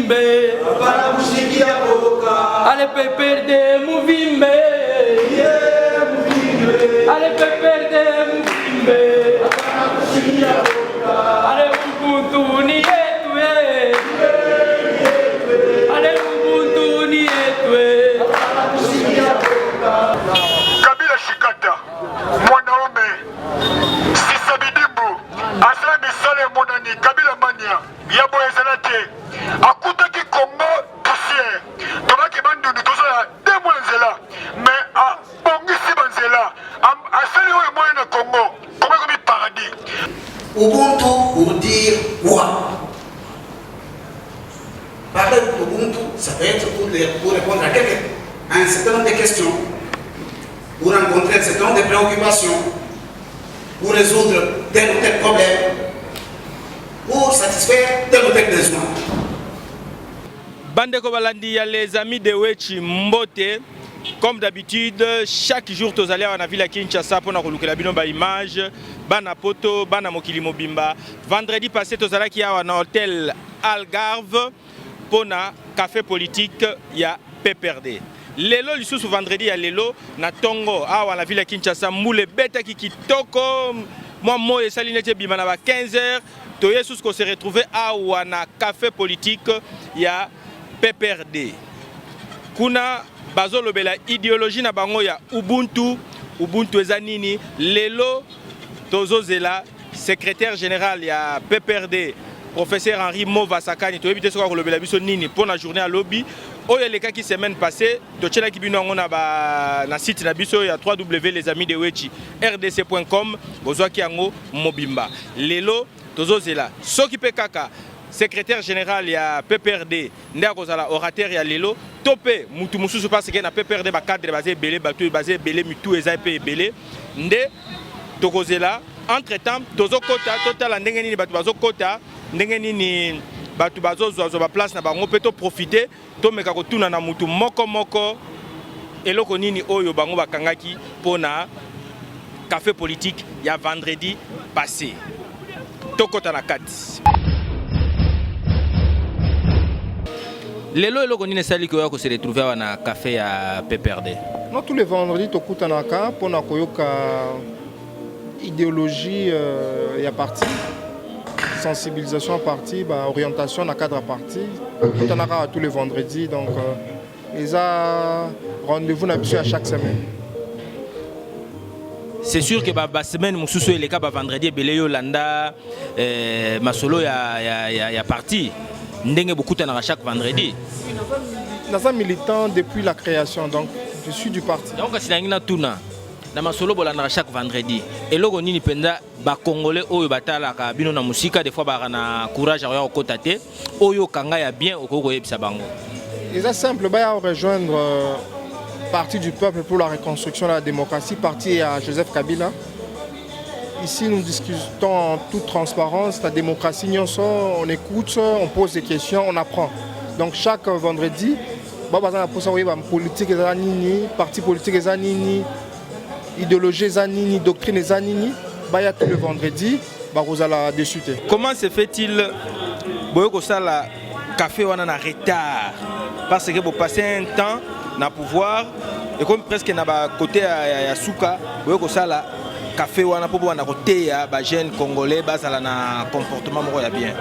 muvimbe ale PPRD muvimbe ale PPRD muvimbe ale Ubuntu ni yetu ale Ubuntu ni yetu. Kabila Shikata mwanaume Sisabidimbu asala misale monani Kabila mania yabo ezalate akutaki Congo poussière tobaki bandundu tozola demo nzela mais a bongisi banzela asali oyo moyen na Congo comme paradis. Ubuntu pour dire quoi? Parler d'Ubuntu, ça peut être pour répondre à un certain nombre de questions, pour rencontrer un certain nombre de préoccupations, pour résoudre tel ou tel problème, pour satisfaire tel ou tel besoin. Bandeko balandi ya les amis de Wechi Mbote. Comme d'habitude, chaque jour, tous allés à la ville à Kinshasa pour nous la bino ba image, bana poto, bana mokili mobimba. Vendredi passé, tous allés à un hôtel Algarve pour na café politique ya PPRD. Lelo lisusu vendredi ya lelo na Tongo à la ville à Kinshasa moule beta ki kitoko moi et salinete bimana ba 15h. To yesus ko se retrouver à wana café politique ya PPRD. Kuna bazolo bela idéologie na bango ya Ubuntu eza nini lelo tozozela secrétaire général ya PPRD professeur Henri Mova Sakani to ebite soka kolobela biso nini pour la journée à lobby oyo leka ki semaine passée to tchela ki bino ngona ba na site na biso ya www.lesamidewetchi rdc.com bozwa ki yango mobimba lelo tozozela soki pe kaka secrétaire général ya PPRD nda kozala orateur ya lelo topé mutu mususu parce que na PPRD ba cadre basé belé batu basé belé mutu eza pe belé nde tokozela entre temps tozokota total ndenge nini batu bazokota ndenge nini batu bazozwa ba place na bango pe to profiter to meka kotuna na mutu moko eloko nini oyo bango bakangaki pona café politique ya vendredi passé tokota na kati. Lelo eloko nini sali ko se retrouver à na café à PPRD. Non, tous les vendredis tokota na ka pona koyoka idéologie ya parti, sensibilisation à parti, bah, orientation na cadre à parti. Tokota na ka tous les vendredis donc les a rendez-vous na biso à chaque semaine. C'est sûr que la semaine mususu eleka ba vendredi belé yo landa masolo ya parti. Ndenge beaucoup à chaque vendredi. Nous sommes militants depuis la création, donc je suis du parti. Donc si na tuna na masolo bolanda chaque vendredi. Et logo nini penda ba congolais oyo batala ka bino na musika des fois ba na courage à kotate oyo kanga ya bien okoko yebisa bango. C'est simple ba rejoindre Parti du peuple pour la reconstruction de la démocratie, parti à Joseph Kabila. Ici, nous discutons en toute transparence. La démocratie, on écoute, on pose des questions, on apprend. Donc chaque vendredi, politique, parti politique, idéologie, doctrine, il y a tous les vendredis, vous allez discuter. Comment se fait-il que la café on en a retard? Parce que vous passez un temps na pouvoir et comme presque na ba côté ya souka, que ça la café wana po wana côté ya ba jeune congolais bazala na comportement moko ya bien.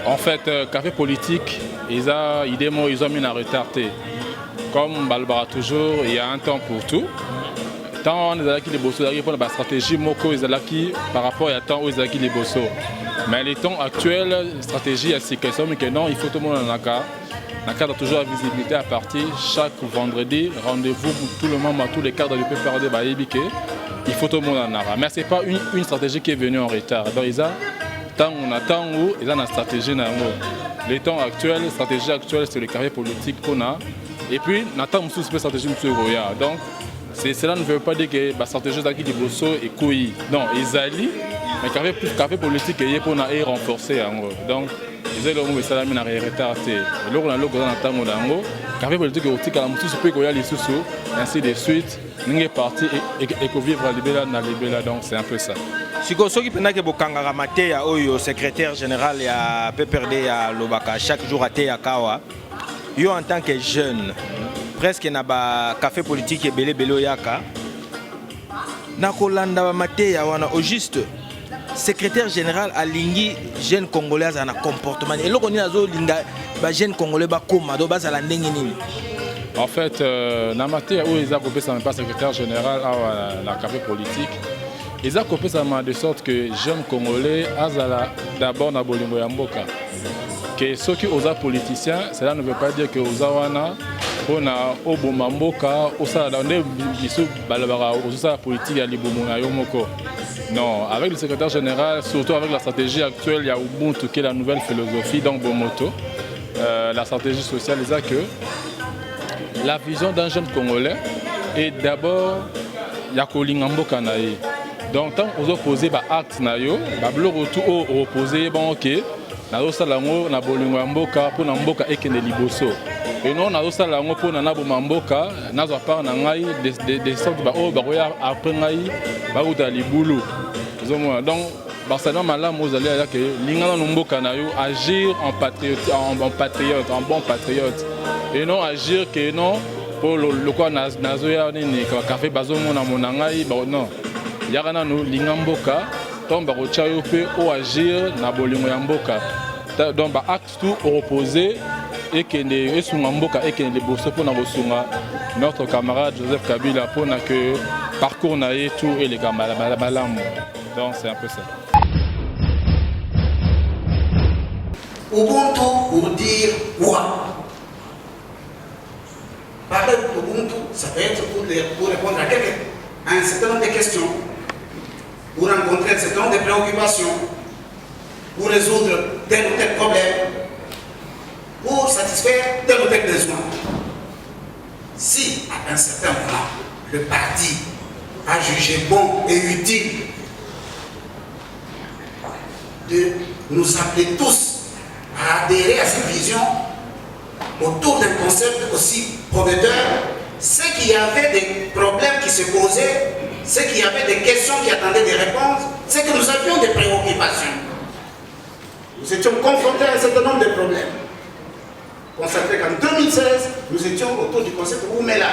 En fait café politique ils ont mis en retard. Comme Balbara toujours, il y a un temps pour tout. Tant on a qui les bosso pour la stratégie moko qui par rapport à temps où ils ont qui les bosso. Mais les temps actuels stratégie c'est que non, il faut tout le monde en a dans le cadre toujours la visibilité à partir chaque vendredi, rendez-vous pour tout le monde, tous les cadres du PPRD, il faut tout le monde en avoir. Mais ce n'est pas une stratégie qui est venue en retard. Donc, on attend où il y a une stratégie. Les temps actuels, la stratégie actuelle, c'est le café politique qu'on a. Et puis, on attend une stratégie de Roya. Donc, cela ne veut pas dire que la stratégie d'Aki Bosso est couille. Non, ils allient, mais le café politique est renforcé. Donc, ils ont le salami na retardé. Le on a le goza na tango dango. Café politique au tika la mususu pe ko ya lisusu ainsi de suite. Ninge parti et ko vivre libéla na libéla donc c'est un peu ça. Siko soki pendaki bokangaka mateya oyo secrétaire général ya PPRD ya Lobaka chaque jour à Teya Kawa. Yo en tant que jeune presque na ba café politique ebele belo yaka. Na kolanda ba mateya wana au juste secrétaire général alingi jeune congolais a un comportement et loko ni azo linga ba jeune congolais ba koma do bazala ndenge nini. En fait na mateya où ils a coupé ça même pas secrétaire général à la café politique. Ils ont coupé ça de sorte que jeunes congolais azala d'abord na bolingo ya mboka. Que ceux qui osent politiciens, cela ne veut pas dire que ozawana on a oboma mboka osala dans des biso balabara osala politique ya libomo na yo moko. Non, avec le secrétaire général, surtout avec la stratégie actuelle, il y a Ubuntu qui est la nouvelle philosophie dans Bomoto. La stratégie sociale, c'est que la vision d'un jeune Congolais est d'abord il y a Kolingambo Kanaï. Donc, tant qu'on a posé des actes, le retour au opposé, bon, ok, na salango na bolingo mboka pour na mboka ekene liboso. Et non, na salango pour na bomamboka, na zo par na ngai des sortes ba o ba roya après ngai ba uta libulu. Donc, Barcelona malam aux alliés que l'ingana mboka na yo agir en patriote, en bon patriote. Et non agir que non pour le quoi nazoya ni café bazomo na monangai ba non. Yagana no lingamboka tomba rochayo pe o agir na bolingo ya mboka. Donc ba acte tout opposé et que ne esunga mboka et que les bosso pour na bosunga notre camarade Joseph Kabila pour na que parcours na et tout et les camarades balam. Donc c'est un peu ça. Ubuntu pour dire quoi? Parler d'Ubuntu, ça peut être pour répondre à un certain nombre de questions, pour rencontrer un certain nombre de préoccupations, pour résoudre tel ou tel problème, pour satisfaire tel ou tel besoin. Si, à un certain moment, le parti a jugé bon et utile de nous appeler tous à adhérer à cette vision autour d'un concept aussi prometteur, c'est qu'il y avait des problèmes qui se posaient, c'est qu'il y avait des questions qui attendaient des réponses, c'est que nous avions des préoccupations. Nous étions confrontés à un certain nombre de problèmes. Constaté qu'en 2016, nous étions autour du concept Oumela.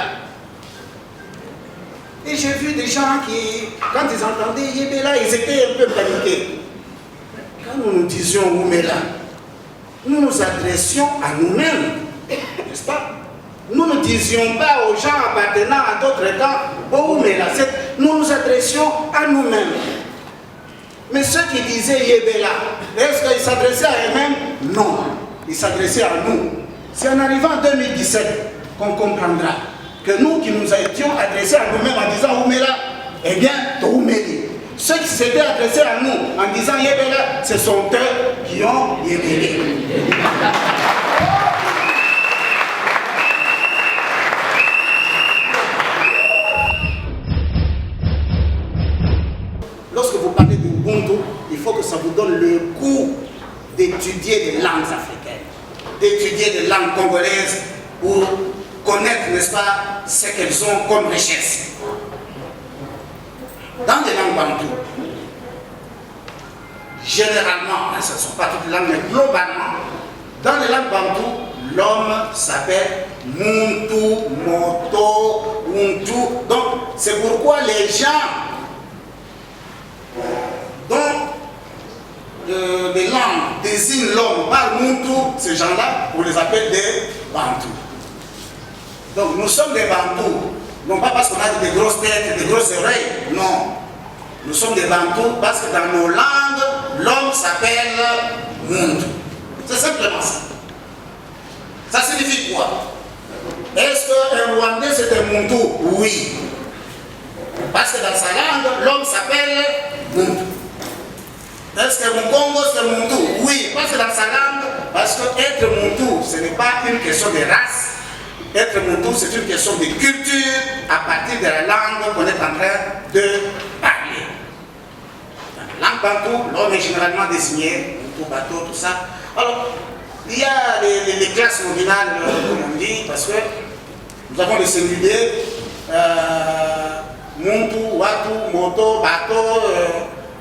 Et j'ai vu des gens qui, quand ils entendaient Yébela, ils étaient un peu paniqués. Quand nous nous disions Oumela, nous nous adressions à nous-mêmes, n'est-ce pas? Nous ne disions pas aux gens appartenant à d'autres camps, Oumela. Nous nous adressions à nous-mêmes. Mais ceux qui disaient Yébela, est-ce qu'ils s'adressaient à eux-mêmes? Non, ils s'adressaient à nous. C'est en arrivant en 2017 qu'on comprendra que nous qui nous étions adressés à nous-mêmes en disant Oumela, eh bien, Oumeli. Ceux qui s'étaient adressés à nous en disant Yébela, ce sont eux qui ont Yébélé. Lorsque vous parlez d'Ubuntu, il faut que ça vous donne le goût d'étudier des langues africaines, d'étudier des langues congolaises pour connaître, n'est-ce pas, ce qu'elles ont comme richesse. Dans les langues bantoues, généralement, ce ne sont pas toutes les langues, mais globalement, dans les langues bantoues, l'homme s'appelle Muntu, Moto, Untu. Donc, c'est pourquoi les gens dont les langues désignent l'homme par Muntu, ces gens-là, on les appelle des Bantous. Donc, nous sommes des Bantous. Non pas parce qu'on a des grosses têtes et des grosses oreilles, non. Nous sommes des Bantous parce que dans nos langues, l'homme s'appelle Muntu. C'est simplement ça. Ça signifie quoi? Est-ce qu'un Rwandais c'est un Muntu? Oui. Parce que dans sa langue, l'homme s'appelle Muntu. Est-ce que mon Congo c'est Muntu? Oui. Parce que dans sa langue, parce que être Muntu, ce n'est pas une question de race. Être Muntu, c'est une question de culture à partir de la langue qu'on est en train de parler. Dans la langue bantou, l'homme est généralement désigné, Muntu, Bato, tout ça, Alors, il y a les classes nominales, comme on dit, parce que nous avons le singulier, Muntu, Watu, Moto, Bato,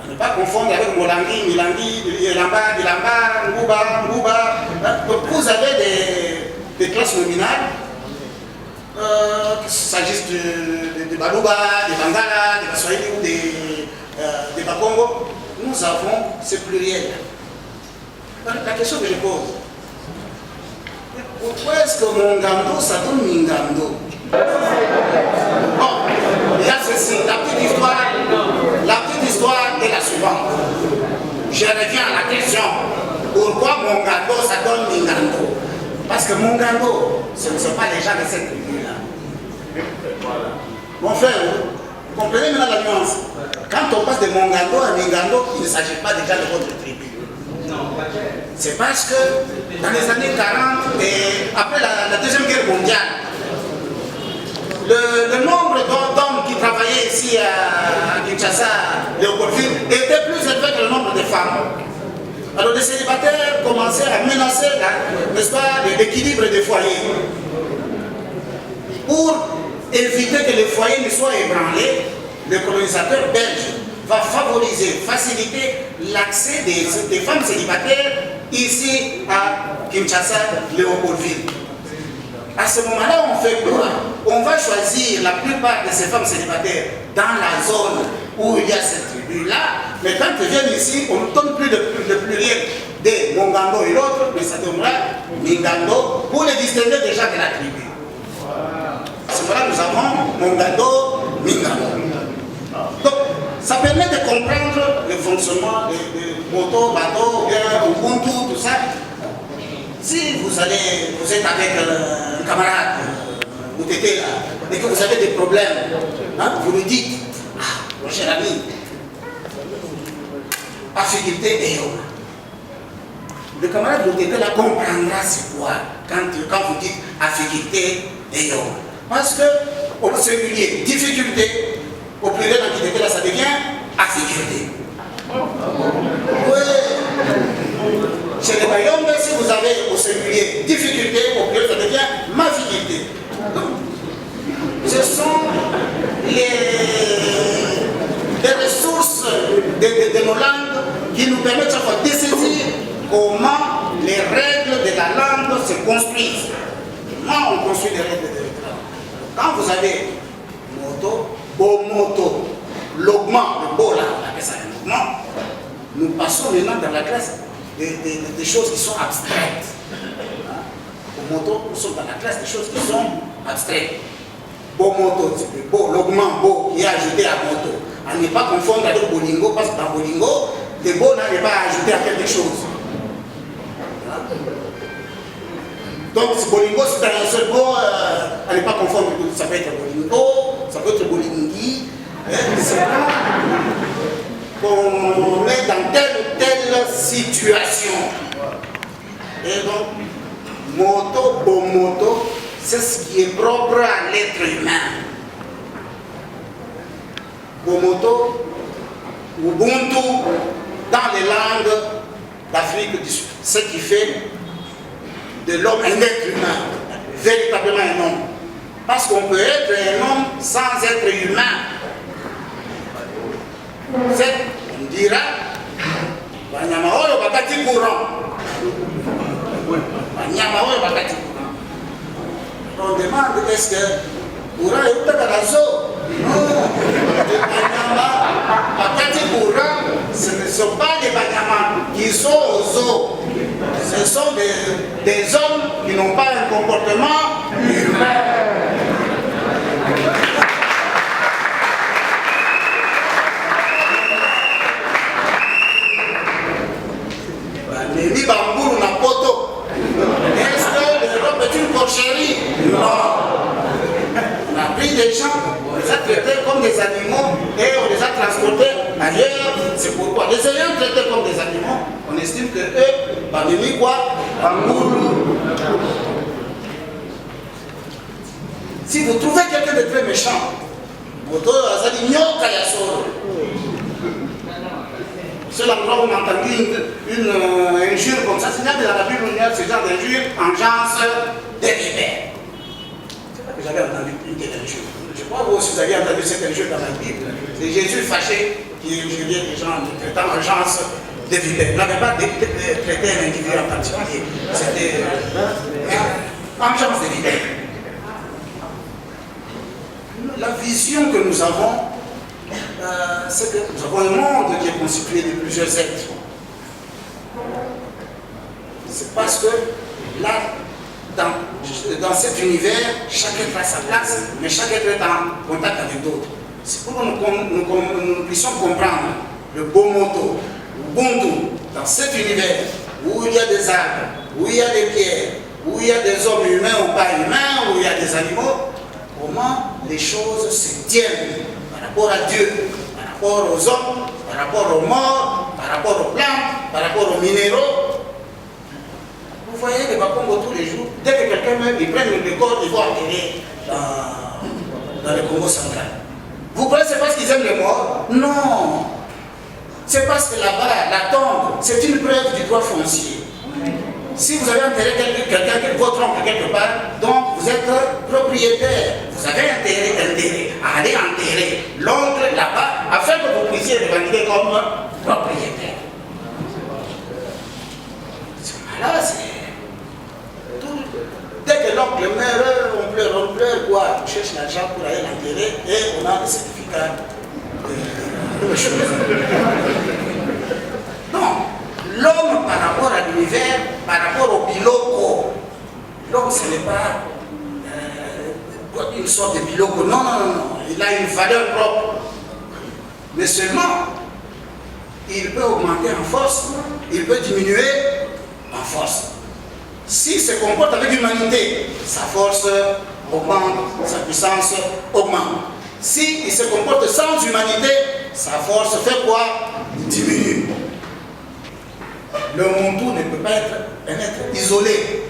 ne pas confondre avec Molangi, Milangi, Yelamba, Dilamba, Nguba, Nguba. Donc vous avez des classes nominales, qu'il s'agisse de Baluba, de Bangala, de Baswahili ou de Bakongo, nous avons ce pluriel. La question que je pose, pourquoi est-ce que Mongando, ça donne Mingando? Bon, il y a ceci, la petite histoire est la suivante. Je reviens à la question, pourquoi Mongando, ça donne Mingando? Parce que Mongando, ce ne sont pas les gens de cette tribu-là. Mon frère, vous comprenez maintenant la nuance? Quand on passe de Mongando à Mingando, il ne s'agit pas déjà de votre tribu. C'est parce que dans les années 40 et après la Deuxième Guerre mondiale, le nombre d'hommes qui travaillaient ici à Kinshasa, Léopoldville, était plus élevé que le nombre de femmes. Alors les célibataires commençaient à menacer, n'est-ce pas, l'équilibre des foyers. Pour éviter que les foyers ne soient ébranlés, le colonisateur belge va favoriser, faciliter l'accès des femmes célibataires ici à Kinshasa, Léopoldville. À ce moment-là, on fait quoi? On va choisir la plupart de ces femmes célibataires dans la zone où il y a cette tribu-là, mais quand ils viennent ici, on ne donne plus de pluriel de Mongando et l'autre, mais ça donnera Mingando pour les distinguer déjà de la tribu. À ce moment-là, nous avons Mongando, Mingando. Donc, ça permet de comprendre le fonctionnement de moto, bateau, Ubuntu, tout ça. Si vous êtes avec un camarade, vous êtes là, et que vous avez des problèmes, hein, vous lui dites, mon cher ami, afficulté et le camarade vous là comprendra c'est quoi quand vous dites afficulté et parce que au singulier, difficulté, au pluriel d'antité là, ça devient afficulté. Oui. Chez les Bayonnes, si vous avez au singulier difficulté, au pluriel, ça devient ma difficulté. Ce sont les ressources de nos langues qui nous permettent chaque fois de saisir comment les règles de la langue se construisent. Comment on construit les règles de la langue? Quand vous avez moto, bomoto, l'augment, le beau là, on appelle ça un augment, nous passons maintenant dans la classe des choses qui sont abstraites. Au moto, nous sommes dans la classe des choses qui sont abstraites. Beau moto, c'est beau, l'augment beau qui est ajouté à moto. À ne pas confondre avec bolingo, parce que dans bolingo, le beau n'est pas ajouté à quelque chose. Donc, si bolingo, c'est un seul mot, à ne pas confondre, ça peut être bolingo, ça peut être bolingui. C'est là qu'on est dans telle ou telle situation. Et donc, moto, beau moto, c'est ce qui est propre à l'être humain. Bomoto, Ubuntu, dans les langues d'Afrique du Sud. Ce qui fait de l'homme un être humain, véritablement un homme. Parce qu'on peut être un homme sans être humain. On dira, Banyamaoyo bakati courant. Banyamaoyo bakati courant. On demande est-ce que courant est tout à la zone? Non. Bakati courant, ce ne sont pas des Banyama qui sont aux eaux. Ce sont des hommes qui n'ont pas un comportement humain. Est-ce que l'Europe est une porcherie? Non. On a pris des gens, on les a traités comme des animaux et on les a transportés ailleurs. C'est pourquoi les ayants traités comme des animaux, on estime que eux, Bamimi quoi? Bamboulou. Si vous trouvez quelqu'un de très méchant, ce seul endroit où on a entendu une injure comme ça, c'est dans la Bible, il y a ce genre d'injure, engeance des vipères. C'est pas que j'avais entendu une telle injure. Je crois que vous aussi vous avez entendu cette injure dans la Bible. C'est Jésus fâché qui injuriait les gens en traitant engeance des vipères. Il n'avait pas traité un individu en particulier. C'était engeance des vipères. La vision que nous avons, c'est que nous avons un monde qui est constitué de plusieurs êtres. C'est parce que là, dans cet univers, chacun a sa place, mais chacun est en contact avec d'autres. C'est pour que nous puissions comprendre le beau motto, Ubuntu, dans cet univers où il y a des arbres, où il y a des pierres, où il y a des hommes humains ou pas humains, où il y a des animaux, comment les choses se tiennent par rapport à Dieu, par rapport aux hommes, par rapport aux morts, par rapport aux plantes, par rapport aux minéraux. Vous voyez les Bakongo tous les jours, dès que quelqu'un meurt, ils prennent le corps, ils vont enterrer dans le Congo central. Vous pensez parce qu'ils aiment les morts? Non. C'est parce que là-bas, la tombe, c'est une preuve du droit foncier. Si vous avez enterré quelqu'un, votre oncle quelque part, donc vous êtes propriétaire. Vous avez intérêt à aller enterrer l'oncle là-bas afin que vous puissiez le revendiquer comme propriétaire. Là, c'est... Dès que l'oncle meurt, on pleure quoi? On cherche l'argent pour aller l'enterrer et on a le certificat de chose. Non, l'homme par rapport à l'univers, par rapport au biloko, l'homme ce n'est pas une sorte de biloko, non, il a une valeur propre. Mais seulement, il peut augmenter en force, il peut diminuer en force. S'il se comporte avec l'humanité, sa force augmente, sa puissance augmente. S'il se comporte sans humanité, sa force fait quoi? Diminue. Le Muntu ne peut pas être un être isolé.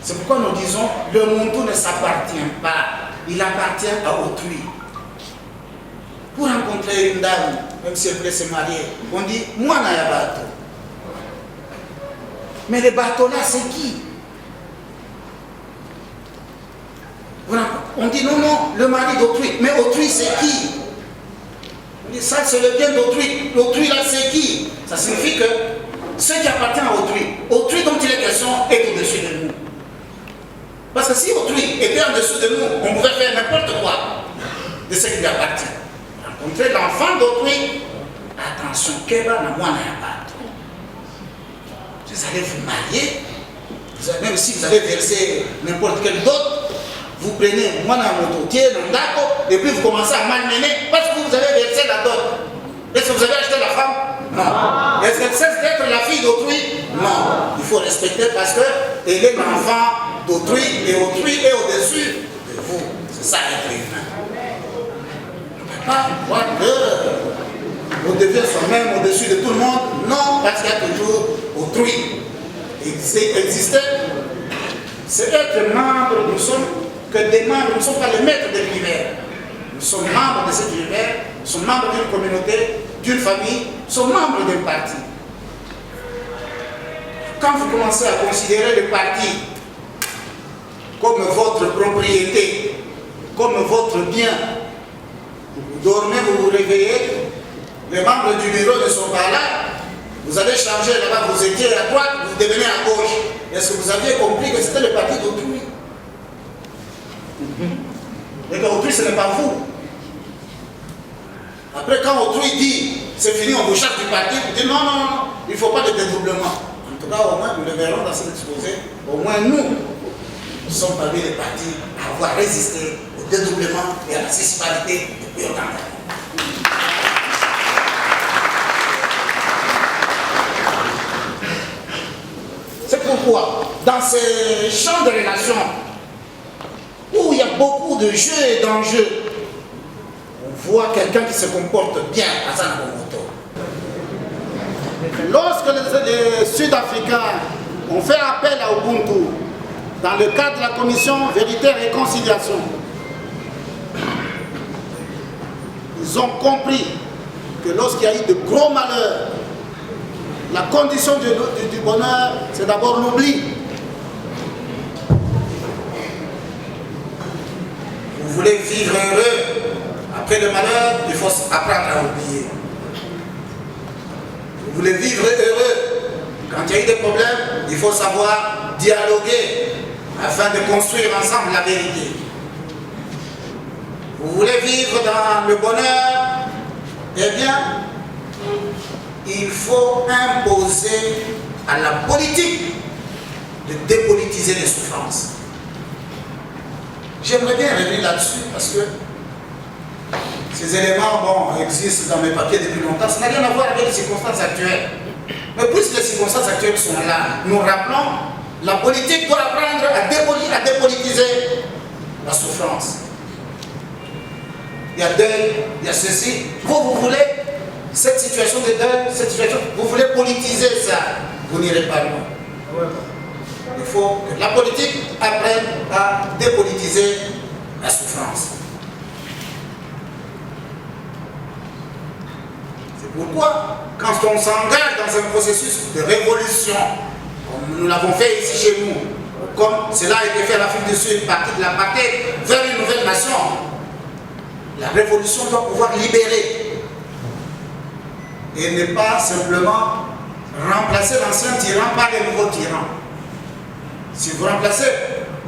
C'est pourquoi nous disons, le Muntu ne s'appartient pas, il appartient à autrui. Pour rencontrer une dame, même si elle voulait se marier, on dit, moi n'a pas bateau. Mais les bateaux là, c'est qui? On dit non, le mari d'autrui. Mais autrui, c'est qui? On dit ça, c'est le bien d'autrui. L'autrui là, c'est qui? Ça signifie que ce qui appartient à autrui dont il est question, est au-dessus de nous. Parce que si autrui était en dessous de nous, on pouvait faire n'importe quoi de ce qui lui appartient. Rencontrer l'enfant d'autrui, attention, Keba n'a moi n'a pas. Vous allez vous marier, même si vous avez versé n'importe quel dot, vous prenez moi dans mon dotier, dans d'accord, et puis vous commencez à malmener parce que vous avez versé la dot. Est-ce que vous avez acheté la femme? Non. Est-ce qu'elle cesse d'être la fille d'autrui? Non. Il faut respecter parce qu'elle est l'enfant d'autrui et autrui est au-dessus de vous. C'est ça être humain. On ne peut pas voir que on devient soi-même au-dessus de tout le monde. Non, parce qu'il y a toujours autrui. Exister, c'est être membre, nous sommes que des membres, nous ne sommes pas les maîtres de l'univers. Nous sommes membres de cet univers, nous sommes membres d'une communauté, d'une famille, nous sommes membres d'un parti. Quand vous commencez à considérer le parti comme votre propriété, comme votre bien, vous dormez, vous vous réveillez, les membres du bureau ne sont pas là, vous allez changer là-bas, vous étiez à droite, vous devenez à gauche. Est-ce que vous aviez compris que c'était le parti d'autrui? Et qu'autrui, ce n'est pas vous. Après, quand autrui dit, c'est fini, on vous charge du parti, vous dites non, il ne faut pas de dédoublement. En tout cas, au moins, nous le verrons dans cet exposé, au moins nous sommes parmi les partis à avoir résisté au dédoublement et à la municipalité depuis autant d'années. C'est pourquoi, dans ces champs de relations, où il y a beaucoup de jeux et d'enjeux, on voit quelqu'un qui se comporte bien à Zanabomoto. Lorsque les Sud-Africains ont fait appel à Ubuntu, dans le cadre de la commission Vérité et Réconciliation, ils ont compris que lorsqu'il y a eu de gros malheurs, la condition du bonheur, c'est d'abord l'oubli. Vous voulez vivre heureux, après le malheur, il faut apprendre à oublier. Vous voulez vivre heureux, quand il y a eu des problèmes, il faut savoir dialoguer afin de construire ensemble la vérité. Vous voulez vivre dans le bonheur, eh bien, il faut imposer à la politique de dépolitiser les souffrances. J'aimerais bien revenir là-dessus parce que ces éléments existent dans mes papiers depuis longtemps. Ça n'a rien à voir avec les circonstances actuelles. Mais puisque les circonstances actuelles sont là, nous rappelons, la politique doit apprendre à dépolitiser la souffrance. Il y a deuil, il y a ceci. Vous voulez cette situation de deuil, cette situation, vous voulez politiser ça, vous n'irez pas loin. Il faut que la politique apprenne à dépolitiser la souffrance. C'est pourquoi, quand on s'engage dans un processus de révolution, comme nous l'avons fait ici chez nous, comme cela a été fait à l'Afrique du Sud, partie de l'apartheid vers une nouvelle nation, la révolution doit pouvoir libérer et ne pas simplement remplacer l'ancien tyran par les nouveaux tyrans. Si vous remplacez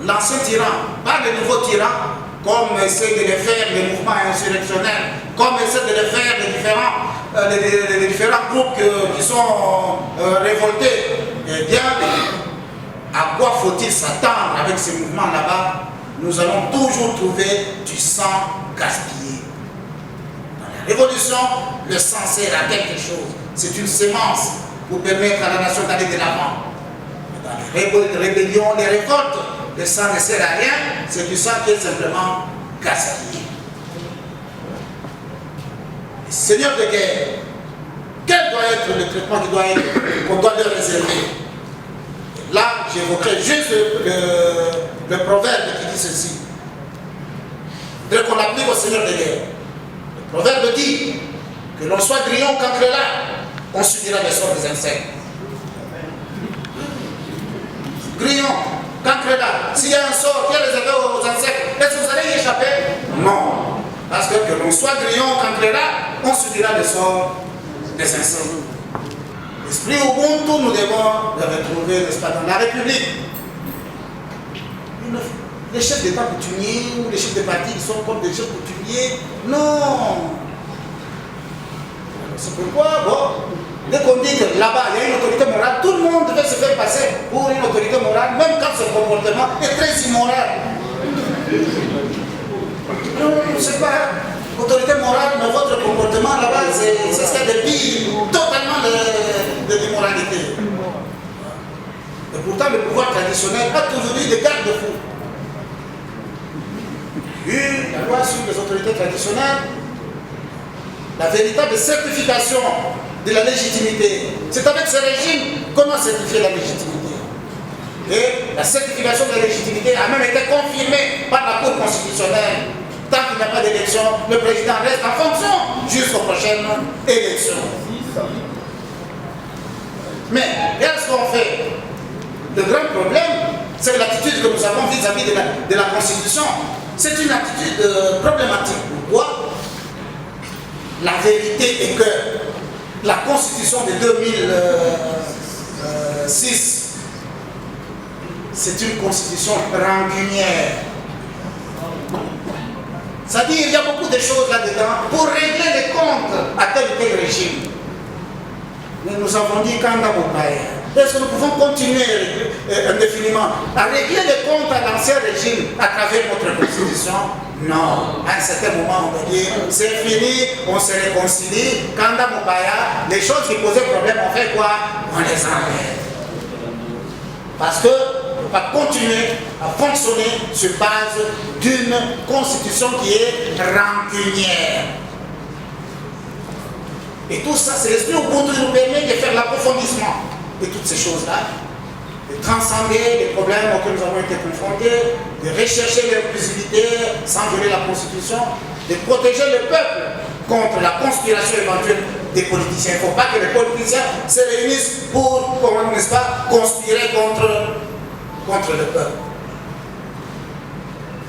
l'ancien tyran par les nouveaux tyrans, comme essaient de le faire les mouvements insurrectionnels, comme essaient de le faire les différents groupes qui sont révoltés, eh bien, à quoi faut-il s'attendre avec ces mouvements là-bas? Nous allons toujours trouver du sang gaspillé. Dans la révolution, le sang sert à quelque chose. C'est une sémence pour permettre à la nation d'aller de l'avant. Dans les rébellions, les révoltes, le sang ne sert à rien, c'est du sang qui est simplement gaspillé. Les seigneurs de guerre, quel doit être le traitement qu'on doit leur réserver? Là, j'évoquerai juste le proverbe qui dit ceci. Dès qu'on applique au seigneur de guerre, le proverbe dit que l'on soit grillon ou cancrelard, on subira les sorts des insectes. Grillon, cancrelard, s'il y a un sort qui est réservé aux insectes, est-ce que vous allez y échapper? Non. Parce que l'on soit grillon ou cancrelard, on subira les sorts des insectes. L'esprit Ubuntu, nous devons le retrouver, n'est-ce pas, dans la République. Les chefs d'État coutumiers ou les chefs de parti, ils sont comme des chefs coutumiers. Non. C'est pourquoi, dès qu'on dit que là-bas, il y a une autorité morale, tout le monde devait se faire passer pour une autorité morale, même quand ce comportement est très immoral. Non, c'est pas autorité morale, mais votre comportement là-bas, c'est ce qu'il y a de pire, totalement de l'immoralité. Et pourtant, le pouvoir traditionnel a toujours eu des garde-fous. La loi sur les autorités traditionnelles, la véritable certification de la légitimité. C'est avec ce régime comment certifier la légitimité. Et la certification de la légitimité a même été confirmée par la Cour constitutionnelle. Tant qu'il n'y a pas d'élection, le président reste en fonction jusqu'aux prochaines élections. Mais qu'est-ce qu'on fait? Le grand problème, c'est l'attitude que nous avons vis-à-vis de la Constitution. C'est une attitude problématique. Pourquoi? La vérité est que la Constitution de 2006, c'est une Constitution rancunière. C'est-à-dire qu'il y a beaucoup de choses là-dedans pour régler les comptes à tel ou tel régime. Nous avons dit Kanda Mopaya. Est-ce que nous pouvons continuer indéfiniment à régler les comptes à l'ancien régime à travers notre Constitution? Non. À un certain moment, on va dire c'est fini, on se réconcilie. Kanda Mopaya, les choses qui posaient problème, on fait quoi? On les enlève. Parce que on ne peut pas continuer à fonctionner sur base d'une constitution qui est rancunière. Et tout ça, c'est l'esprit Ubuntu qui nous permet de faire l'approfondissement de toutes ces choses-là, de transcender les problèmes auxquels nous avons été confrontés, de rechercher les possibilités sans violer la Constitution, de protéger le peuple contre la conspiration éventuelle des politiciens. Il ne faut pas que les politiciens se réunissent pour, n'est-ce pas, conspirer contre le peuple.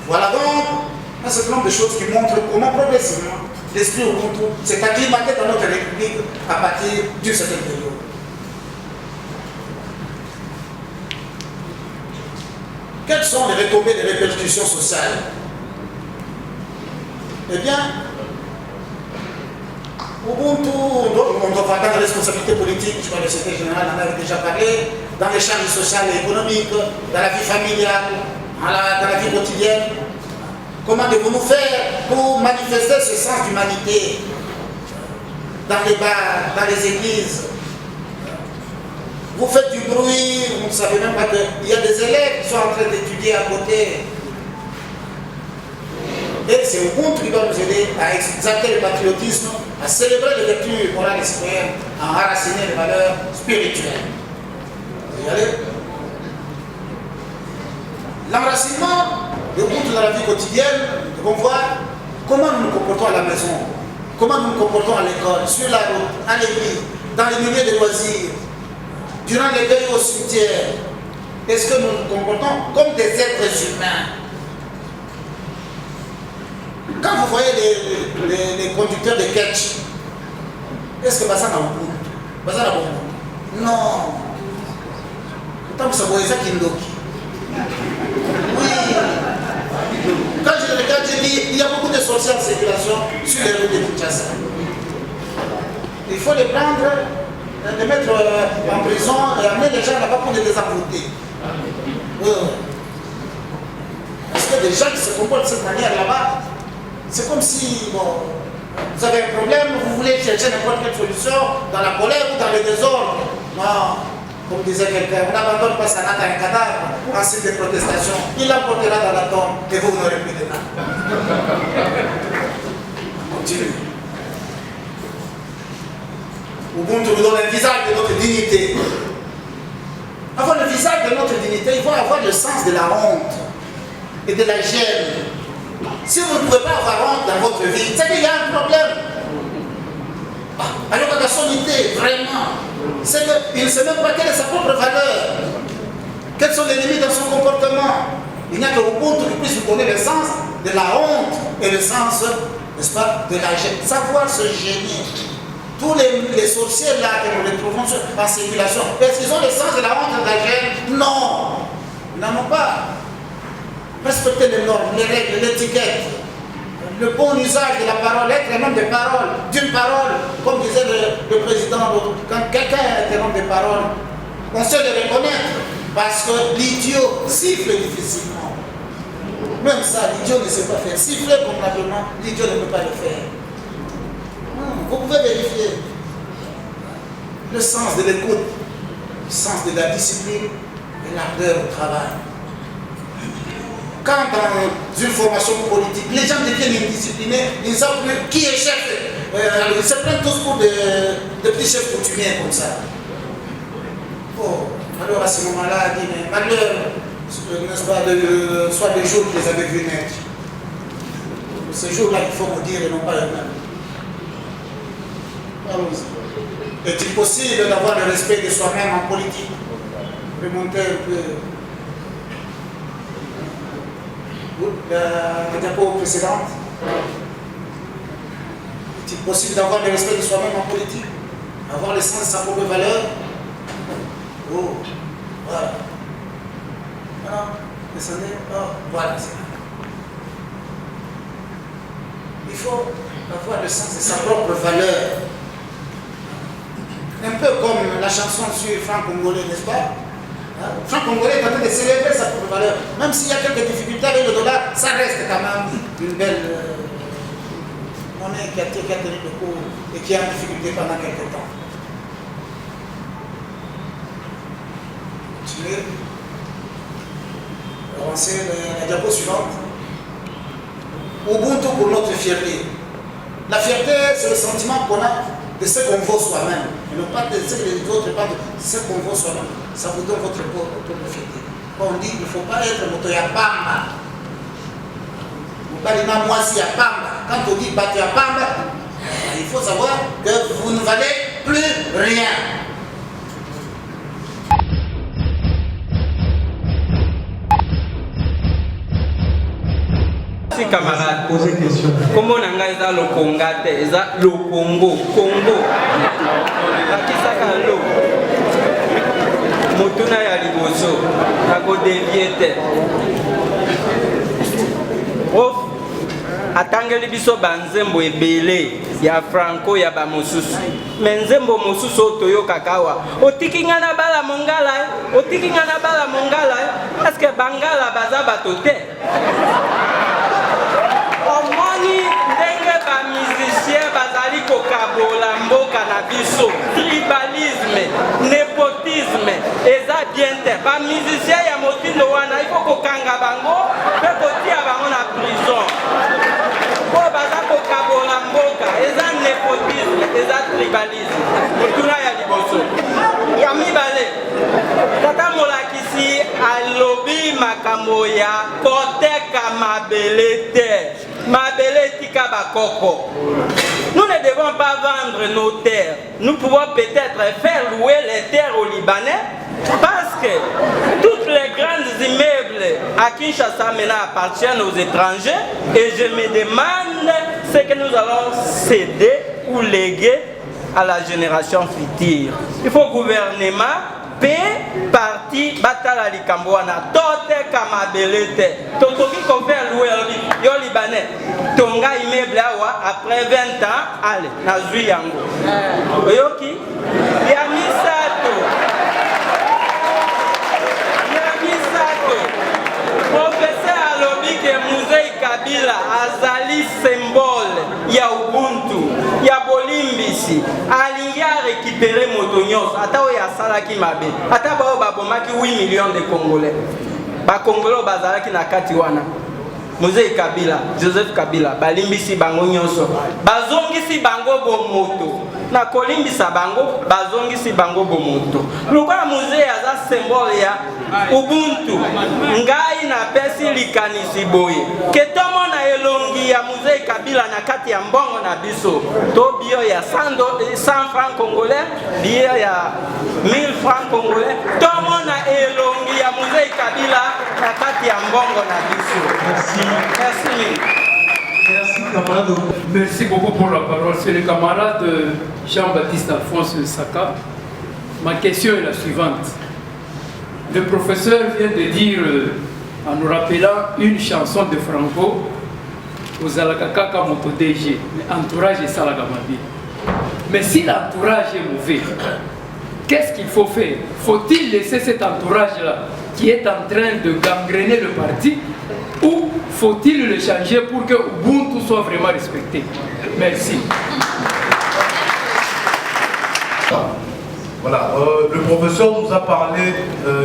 Voilà donc un certain nombre de choses qui montrent comment progressivement l'esprit Ubuntu s'est acclimaté dans notre République à partir d'une certaine période. Quelles sont les retombées des répercussions sociales? Eh bien, Ubuntu, on doit parler de responsabilité politique, je crois que le secrétaire général en avait déjà parlé, dans les charges sociales et économiques, dans la vie familiale, dans la vie quotidienne. Comment devons-nous faire pour manifester ce sens d'humanité dans les bars, dans les églises? Vous faites du bruit, vous ne savez même pas qu'il y a des élèves qui sont en train d'étudier à côté. Et c'est Ubuntu qui doit nous aider à exalter le patriotisme, à célébrer les vertus morales et citoyennes, à enraciner les valeurs spirituelles. Vous y allez? L'enracinement de Ubuntu dans la vie quotidienne, nous devons voir comment nous nous comportons à la maison, comment nous nous comportons à l'école, sur la route, à l'église, dans les milieux de loisirs, durant les veilles au cimetière. Est-ce que nous nous comportons comme des êtres humains? Quand vous voyez les conducteurs de catch, est-ce que ça n'a pas Ubuntu? Non. Pourtant, vous savez ça Kindoki. Oui. Quand je regarde, je dis, il y a beaucoup de sorciers en circulation sur les routes de Kinshasa. Il faut les prendre, les mettre en prison et amener les gens là-bas pour les désenvoûter. Parce que des gens qui se comportent de cette manière là-bas, c'est comme si, bon, vous avez un problème, vous voulez chercher n'importe quelle solution dans la colère ou dans le désordre. Non. Comme disait quelqu'un, on n'abandonne pas sa natte à un cadavre en signe de protestation. Il l'emportera dans la tombe et vous n'aurez plus de natte. On continue. Ubuntu nous donne un visage de notre dignité. Avoir le visage de notre dignité, il faut avoir le sens de la honte et de la gêne. Si vous ne pouvez pas avoir honte dans votre vie, c'est qu'il y a un problème. Alors que la solidité, vraiment, c'est qu'il ne sait même pas quelle est sa propre valeur. Quelles sont les limites dans son comportement. Il n'y a que Ubuntu qui puisse vous donner le sens de la honte et le sens, n'est-ce pas, de la gêne. Savoir se gêner. Tous les sorciers là que nous les trouvons en circulation, est-ce qu'ils ont le sens de la honte et de la gêne? Non. Ils n'en ont pas. Respecter les normes, les règles, l'étiquette, le bon usage de la parole, être un homme de parole, d'une parole, comme disait le président, quand quelqu'un est un homme de parole, on sait le reconnaître, parce que l'idiot siffle difficilement. Même ça, l'idiot ne sait pas faire. Siffler convenablement, l'idiot ne peut pas le faire. Vous pouvez vérifier le sens de l'écoute, le sens de la discipline et l'ardeur au travail. Quand dans une formation politique, les gens deviennent indisciplinés, ils ne savent plus qui est chef. Ils se prennent tous pour des petits chefs coutumiers comme ça. Oh, alors à ce moment-là, il dit, mais malheur, n'est-ce pas, soit des jours qu'ils avaient vu naître. Ces jours-là, il faut me dire et non pas eux-mêmes. Est-il possible d'avoir le respect de soi-même en politique? Remonter un peu. La diapo précédente. Est-il possible d'avoir le respect de soi-même en politique? Avoir le sens de sa propre valeur? Oh, voilà. Voilà, descendez. Oh, voilà, c'est ça. Il faut avoir le sens de sa propre valeur. Un peu comme la chanson sur Franc Congolais, n'est-ce pas? Franc Congolais est en train de célébrer sa propre valeur. Même s'il y a quelques difficultés avec le dollar, ça reste quand même une belle monnaie qui a tenu le coup et qui est en difficulté pendant quelques temps. Continuez. Avancez la diapo suivante. Ubuntu pour notre fierté. La fierté, c'est le sentiment qu'on a de ce qu'on vaut soi-même. Et non pas de ce que les autres parlent de ce qu'on vaut soi-même. Ça vous donne votre propre fierté. On dit qu'il ne faut pas être motoyapamba. Balina mwasi ya pamba. Quand on dit batu ya pamba, vous ne valez plus rien. Camarade, poser question. Comment on a ça le Congate, le Congo, Congo. Akisaka lo. Motuna ya liboso, ako deviete. Of atangeli biso banzembo ebele ya Franco ya ba mosusu. Menzembo mosusu toyo kakawa. Otikinga na bala mongala, otikinga na bala mongala, parce que bangala baza batote. Omoni ndenge ba musicien bazali kokabola mboka na biso, tribalisme, népotisme, eza bien te. Ba musicien ya motindo wana il faut kokanga bango, pe kotia bango na prison. Po baza kokabola mboka, eza népotisme, eza tribalisme. Motuna ya liboso. Ya mibale. Tata molakisi alobi makambo ya koteka mabele te. Mabele tika bakoko. Nous ne devons pas vendre nos terres. Nous pouvons peut-être faire louer les terres aux Libanais parce que toutes les grandes immeubles à Kinshasa maintenant appartiennent aux étrangers et je me demande ce que nous allons céder ou léguer à la génération future. Il faut gouvernement P parti batala likambo wana tote kamabele te totoki ko faire louer yo libanais tonga immeuble awa après 20 ans allez nazui yango oyoki ya misato professeur alobi ke Musée Kabila azali symbole ya ubuntu ya bolimbisi alingi a récupérer moto nyonso ata oyo asalaki mabe ata bao babomaki 8 millions de Congolais bakongolais bazalaki na kati wana Musée Kabila Joseph Kabila balimbisi bango nyonso bazongisi bango bomoto na kolimbisa bango bazongisi bango bomoto lokola musée aza symbole ya ubuntu ngai na pesi likanisi boye ke tomona elongi ya Musée Kabila na kati ya mbongo na biso to bio ya 100 francs congolais bio ya 1000 francs congolais tomona elongi ya Musée Kabila na kati ya mbongo na biso. Merci. Merci camarade. Merci beaucoup pour la parole. C'est le camarade Jean-Baptiste Alphonse Saka. Ma question est la suivante. Le professeur vient de dire, en nous rappelant une chanson de Franco, aux Alakaka Moto DG, entourage et Salagamabi. Mais si l'entourage est mauvais, qu'est-ce qu'il faut faire? Faut-il laisser cet entourage-là qui est en train de gangréner le parti ou faut-il le changer pour que Ubuntu soit vraiment respecté? Merci. Voilà, le professeur nous a parlé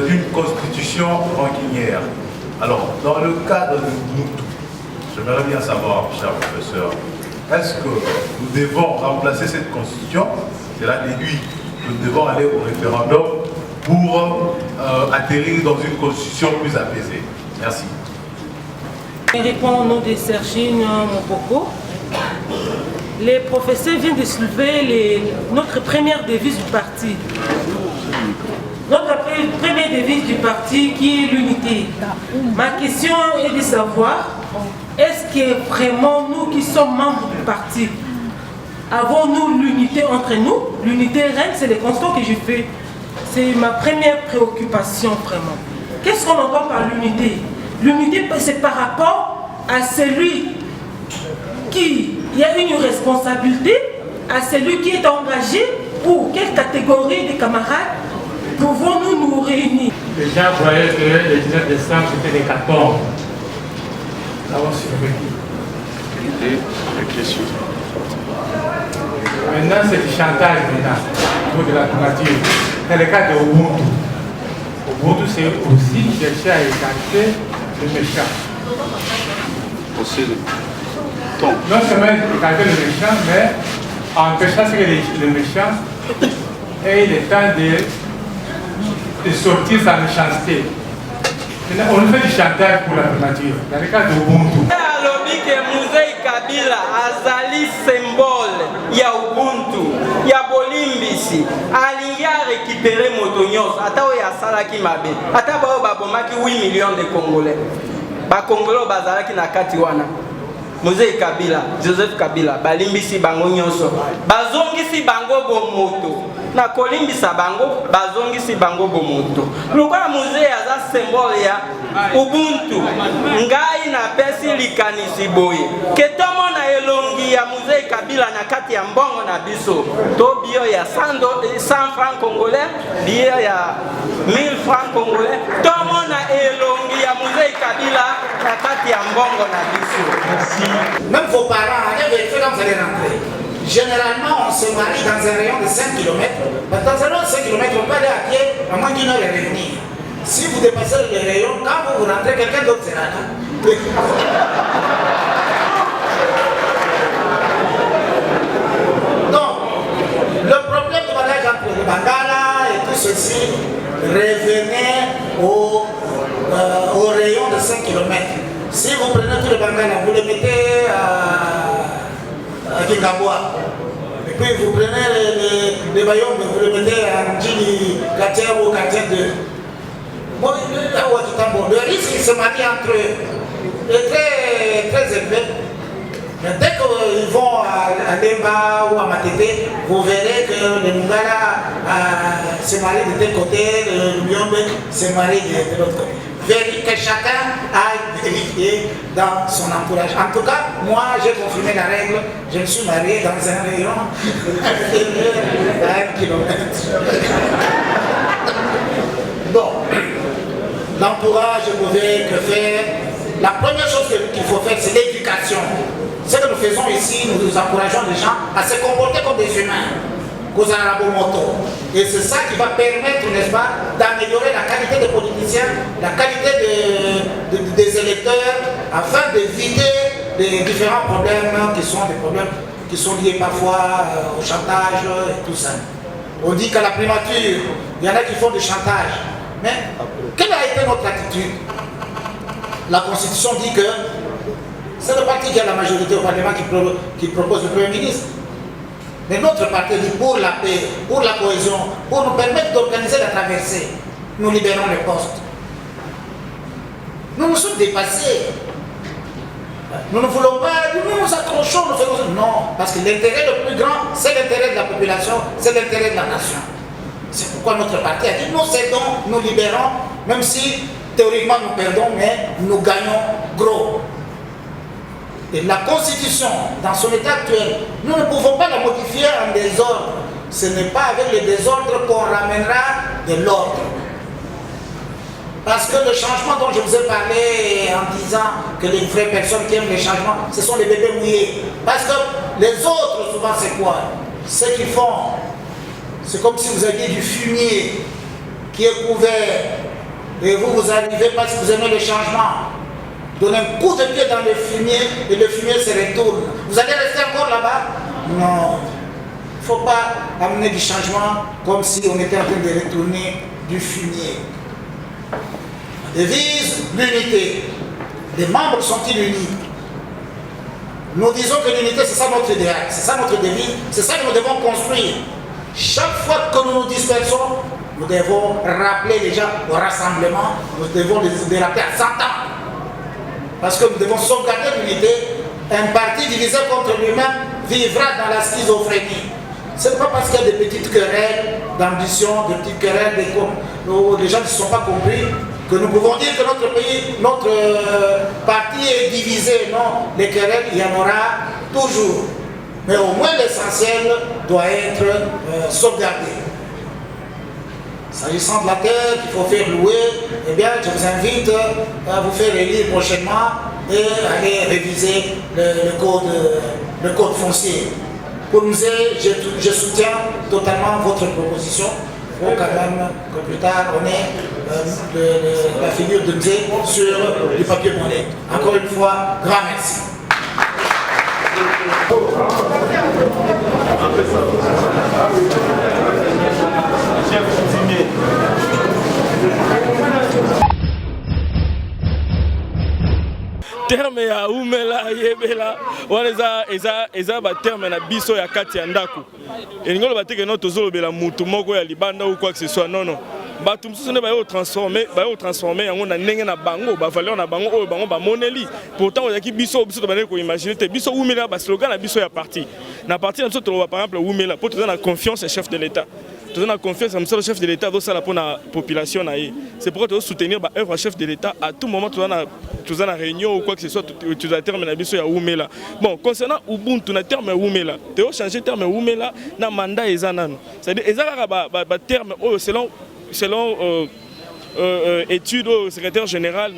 d'une constitution rancunière. Alors, dans le cadre de Ubuntu, j'aimerais bien savoir, cher professeur, est-ce que nous devons remplacer cette constitution? C'est là l'aiguille. Nous devons aller au référendum pour atterrir dans une constitution plus apaisée. Merci. Je réponds au nom de Sergine Mopoko. Les professeurs viennent de soulever notre première devise du parti. Notre première devise du parti qui est l'unité. Ma question est de savoir, est-ce que vraiment nous qui sommes membres du parti, avons-nous l'unité entre nous? L'unité règne, c'est le constat que je fais. C'est ma première préoccupation vraiment. Qu'est-ce qu'on entend par l'unité? L'unité, c'est par rapport à celui qui a une responsabilité, à celui qui est engagé, ou quelle catégorie de camarades pouvons-nous nous réunir? Les gens croyaient que le 19 décembre c'était des 14. Nous avons survécu. Maintenant c'est du chantage maintenant, au niveau de la primature. Dans le cas de Ubuntu. Ubuntu c'est aussi chercher à écarter le méchant. Non seulement écarter le méchant, mais empêcher que le méchant ait le temps de sortir sa méchanceté. On fait du chantage pour la primature. Dans le cas de Ubuntu. Kabila azali symbole ya ubuntu ya bolimbisi alingi a récupérer moto nyonso ata oyo asalaki mabe ata bao babomaki 8 millions de Congolais bakongolais bazalaki na kati wana Moïse Kabila, Joseph Kabila, balimbisi bango nyonso, bazongisi bango bomoto. Na kolimbisa bango, bazongisi bango bomoto. Lokola Moïse aza symbole ya ubuntu. Ngai na pesi likanisi boye. Ketomo na elongi ya Moïse Kabila na kati ya mbongo na biso. To bio ya 100 francs congolais, bio ya 1000 francs congolais. Tomo na elongi ya Moïse Kabila na kati ya mbongo na biso. Merci. Même vos parents, allez vérifier quand vous allez rentrer. Généralement, on se marie dans un rayon de 5 km. Dans un rayon de 5 km, on peut aller à pied à moins d'une heure et revenir. Si vous dépassez le rayon, quand vous rentrez, quelqu'un d'autre sera là. Donc, le problème de mariage entre le Bangala et tout ceci revenait au rayon de 5 km. Si vous prenez tout le Bangala, vous le mettez à Kingaboa, et puis vous prenez les Bayombe, vous le mettez à Ndjini, Katia ou Katia 2. Bon, le risque de se marier entre eux est très, très élevé. Mais dès qu'ils vont à Demba ou à Matete, vous verrez que le Mungala se marie de tel côté, le Myombe se marie de l'autre côté. Que chacun aille vérifier dans son entourage. En tout cas, moi j'ai confirmé la règle, je me suis marié dans un rayon à 1 kilomètre. Bon, l'entourage ne pouvait que faire. La première chose qu'il faut faire, c'est l'éducation. Ce que nous faisons ici, nous encourageons les gens à se comporter comme des humains. Et c'est ça qui va permettre, n'est-ce pas, d'améliorer la qualité des politiciens, la qualité des électeurs, afin d'éviter les différents problèmes qui sont liés parfois au chantage et tout ça. On dit qu'à la primature, il y en a qui font du chantage. Mais quelle a été notre attitude? La Constitution dit que c'est le parti qui a la majorité au Parlement qui propose le Premier ministre. Mais notre parti dit pour la paix, pour la cohésion, pour nous permettre d'organiser la traversée, nous libérons les postes. Nous nous sommes dépassés. Nous ne voulons pas, nous nous accrochons, nous faisons... Non, parce que l'intérêt le plus grand, c'est l'intérêt de la population, c'est l'intérêt de la nation. C'est pourquoi notre parti a dit nous cédons, nous libérons, même si théoriquement nous perdons, mais nous gagnons gros. Et la Constitution, dans son état actuel, nous ne pouvons pas la modifier en désordre. Ce n'est pas avec le désordre qu'on ramènera de l'ordre. Parce que le changement dont je vous ai parlé en disant que les vraies personnes qui aiment les changements, ce sont les bébés mouillés. Parce que les autres, souvent, c'est quoi? Ce qu'ils font, c'est comme si vous aviez du fumier qui est couvert. Et vous arrivez parce que vous aimez le changement. Donnez un coup de pied dans le fumier et le fumier se retourne. Vous allez rester encore là-bas? Non. Il ne faut pas amener du changement comme si on était en train de retourner du fumier. La devise, l'unité. Les membres sont-ils unis? Nous disons que l'unité, c'est ça notre idéal, c'est ça notre devise, c'est ça que nous devons construire. Chaque fois que nous nous dispersons, nous devons rappeler les gens au rassemblement, nous devons les rappeler à 100 ans. Parce que nous devons sauvegarder l'unité. Un parti divisé contre lui-même vivra dans la schizophrénie. Ce n'est pas parce qu'il y a des petites querelles d'ambition, des petites querelles où les gens ne se sont pas compris que nous pouvons dire que notre pays, notre parti est divisé. Non, les querelles, il y en aura toujours. Mais au moins l'essentiel doit être sauvegardé. S'agissant de la terre qu'il faut faire louer, eh bien, je vous invite à vous faire élire prochainement et aller réviser le code foncier. Pour nous, je soutiens totalement votre proposition. Il faut quand même que plus tard on ait la figure de Nzé sur du papier monnaie. Encore une fois, grand merci. Terme ya umela yebela eza ba terme na biso ya kati ya ndako. Elingo lo bateke no tozolo bela mutu moko ya libanda ou quoi que ce soit. Non non. Bato mususu ne ba yo transformer yango na ndenge na bango, ba valeur na bango oyo bango ba moneli. Pourtant ozaki biso to ba ko imaginer te biso umela ba slogan na biso ya parti. Na parti na biso to par exemple umela pour te donner confiance au chef de l'État. Tout le monde a confiance dans le chef de l'État, dans la population. C'est pourquoi tu dois soutenir l'œuvre chef de l'État à tout moment. Tu dois une réunion ou quoi que ce soit, tu dois terminer la mission à Oumela. Bon, concernant Ubuntu, tu as terme Oumela. Tu dois changer le terme Oumela dans le mandat. C'est-à-dire, il y a un terme selon étude au secrétaire général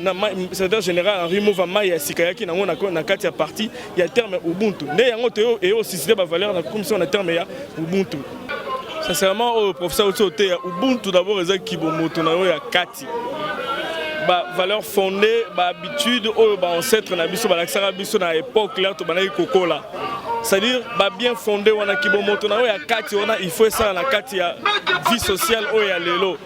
Henri Mouvama et Sikayaki na kati ya parti, il y a un terme Ubuntu. Mais il y a aussi des valeurs dans la commission de terme Ubuntu. Sincèrement, au professeur Ototé, Ubuntu d'abord est qui bomoto na ya kati. Ba valeur fondée, ba habitude au ba ancêtre na biso ba laksara biso na époque là to banaki kokola. C'est-à-dire ba bien fondé wana ki bomoto na ya kati wana il faut ça na kati ya vie sociale o ya lelo.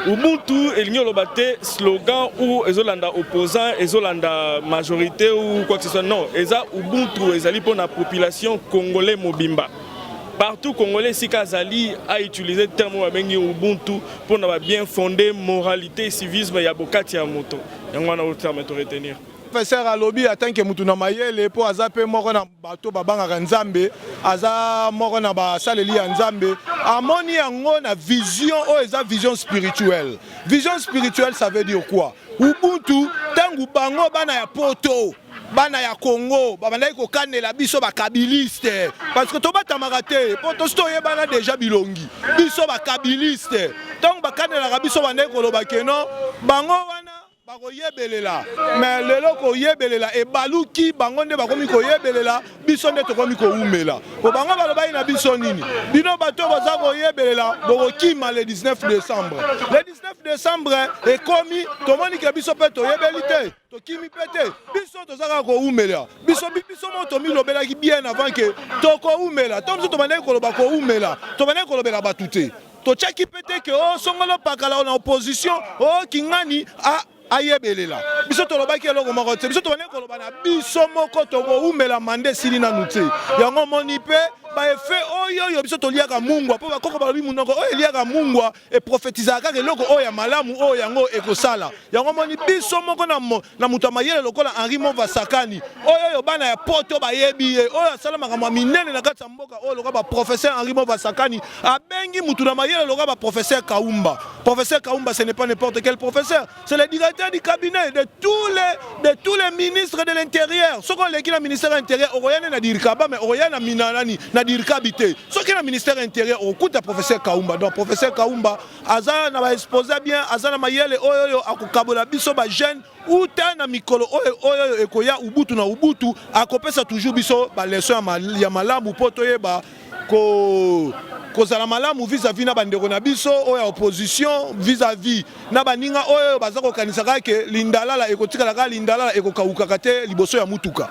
Ubuntu elingi lobate slogan ou ezolanda opposant, ezolanda majorité ou quoi que ce soit non, eza Ubuntu ezali pour la population congolais mobimba. Partout Congolais, si Kazali a utilisé le terme Ubuntu pour bien fonder moralité et civisme, il y a beaucoup de moto. Il y a un terme à retenir. Professeur Alobi attend que Mutuna Mayele pour azape moko na bato babanga Nzambe, aza moko na ba saleli Nzambe, amoni yango na vision o eza vision spirituelle. Vision spirituelle ça veut dire quoi? Ubuntu tangu bango bana ya poto. Bana ya Congo, babandaki ko kanela biso ba kabiliste parce que to batamaka te, poto sto yebana déjà bilongi. Biso ba kabiliste. Donc ba kanela biso bandaki ko loba keno, bango wana bako yebelela. Mais lelo ko yebelela e baluki bango nde bakomi ko yebelela, biso nde to komi ko umela. Po bango baloba ina biso nini? Bino bato baza ko yebelela, boko kima le 19 décembre. Le 19 décembre e komi to moni ke biso pe to yebelite. Tokimi pete biso tozaka ko umela biso moto mi lobela ki bien avant que to ko umela to biso to bana ko loba ko umela to bana ko lobela batute to chaki pete que o songolo pakala na opposition o kingani a ayebelela biso to loba ki eloko moko te biso to bana ko loba na biso moko to ko umela mande sili na nute yango moni pe ba efe oyo biso to liaka mungwa po ba koko ba lobi munoko oyo liaka mungwa e prophétiser ka eloko oyo ya malamu oyo yango ekosala yango moni biso moko na mutu mayele lokola Henri Mouvasakani oyo bana ya poto ba yebi oyo sala makama minene na kati ya mboka oyo lokola ba professeur Henri Mouvasakani abengi mutu na mayele lokola ba professeur Kaumba. Professeur Kaumba ce n'est pas n'importe quel professeur, c'est le directeur du cabinet de tous les ministres de l'intérieur. Ce qu'on leki na ministère intérieur oyane na dirikaba mais oyane na minanani na dirikabité. Ce qui est na ministère intérieur au coup de professeur Kaumba. Donc professeur Kaumba aza na ba exposer bien aza na mayele oyo akokabola biso ba jeune ou na mikolo oyo ekoya ubutu na ubutu akopesa toujours biso ba leçon ya malamu poto yeba ko kozala malamu vis-à-vis na bandeko na biso oyo opposition vis-à-vis na baninga oyo baza ko kanisaka ke lindalala ekotikala ka lindalala ekokauka te liboso ya mutuka.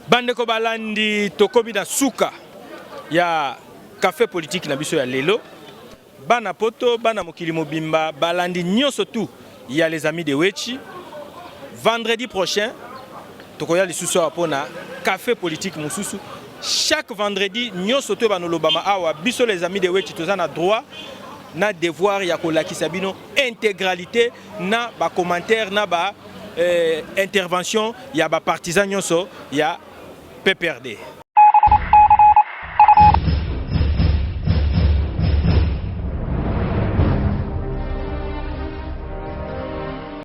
Bandeko balandi tokobi na suka ya café politique na biso ya lelo bana poto bana mokili mobimba balandi nyonso tu ya les amis de Wechi. Vendredi prochain tokoya lisusu apona café politique mususu. Chaque vendredi nyonso tu banolobama awa biso les amis de Wechi tozana droit na devoir ya kolakisa bino intégralité na ba commentaire na ba intervention ya ba partisan nyonso ya PPRD.